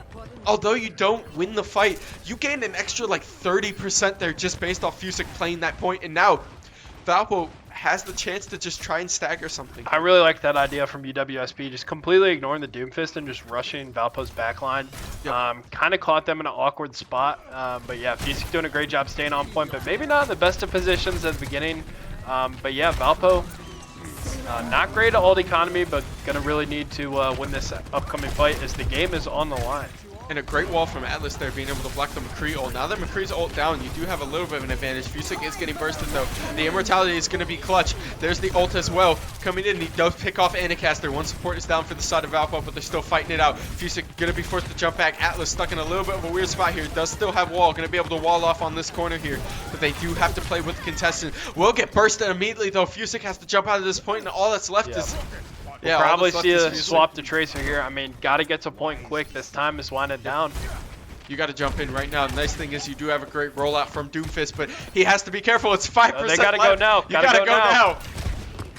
although you don't win the fight, you gain an extra like 30% there just based off Fusic playing that point. And now Valpo has the chance to just try and stagger something. I really like that idea from UWSP, just completely ignoring the Doomfist and just rushing Valpo's backline. Yep. Kind of caught them in an awkward spot, but yeah, Fusic doing a great job staying on point, but maybe not in the best of positions at the beginning. But yeah, Valpo, not great at ult economy, but gonna really need to win this upcoming fight as the game is on the line. And a great wall from Atlas there, being able to block the McCree ult. Now that McCree's ult down, you do have a little bit of an advantage. Fusic is getting bursted though. The Immortality is going to be clutch. There's the ult as well. Coming in, he does pick off Anacaster. 1 support is down for the side of Valpo, but they're still fighting it out. Fusic going to be forced to jump back. Atlas stuck in a little bit of a weird spot here. Does still have wall. Going to be able to wall off on this corner here. But they do have to play with the contestant. Will get bursted immediately though. Fusic has to jump out of this point, and all that's left is... Yeah, we'll probably see a swap to Tracer here. I mean, got to get to point quick. This time is winding down. You got to jump in right now. The nice thing is you do have a great rollout from Doomfist, but he has to be careful. It's 5% They got to go now. You got to go now.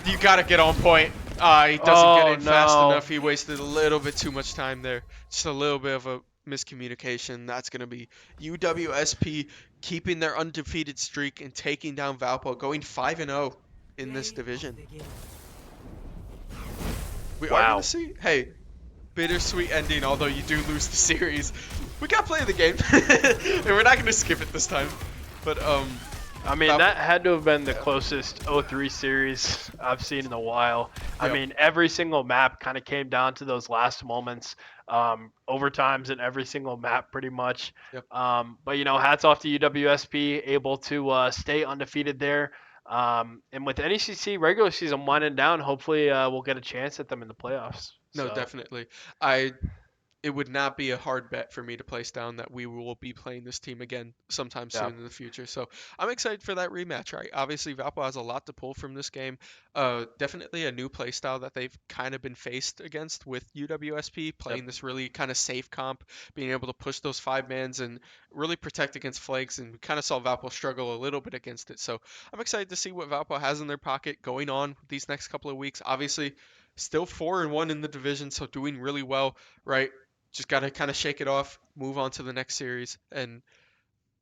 You got to get on point. He doesn't get in fast enough. He wasted a little bit too much time there. Just a little bit of a miscommunication. That's going to be UWSP keeping their undefeated streak and taking down Valpo, going 5-0 in this division. We are going to see, hey, bittersweet ending, although you do lose the series. We got to play the game, and we're not going to skip it this time. But I mean, Valpo- that had to have been the closest 03 series I've seen in a while. I Yep. mean, every single map kind of came down to those last moments, overtimes in every single map, pretty much. Yep. But hats off to UWSP, able to stay undefeated there. And with NECC regular season winding down, hopefully we'll get a chance at them in the playoffs. No, So, definitely. I it would not be a hard bet for me to place down that we will be playing this team again sometime yeah, soon in the future. So I'm excited for that rematch, right? Obviously, Valpo has a lot to pull from this game. Definitely a new play style that they've kind of been faced against with UWSP, yep, playing this really kind of safe comp, being able to push those 5-mans and really protect against flanks. And we kind of saw Valpo struggle a little bit against it. So I'm excited to see what Valpo has in their pocket going on these next couple of weeks. Obviously, still 4-1 in the division, so doing really well, right? Just got to kind of shake it off, move on to the next series, and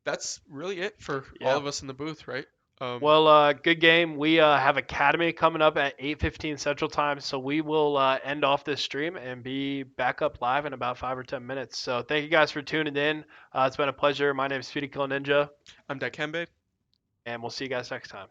that's really it for all yeah. of us in the booth, right? Well, good game. We have Academy coming up at 8:15 Central Time, so we will end off this stream and be back up live in about 5 or 10 minutes. So thank you guys for tuning in. It's been a pleasure. My name is Speedy Kill Ninja, I'm Dikembe. and we'll see you guys next time.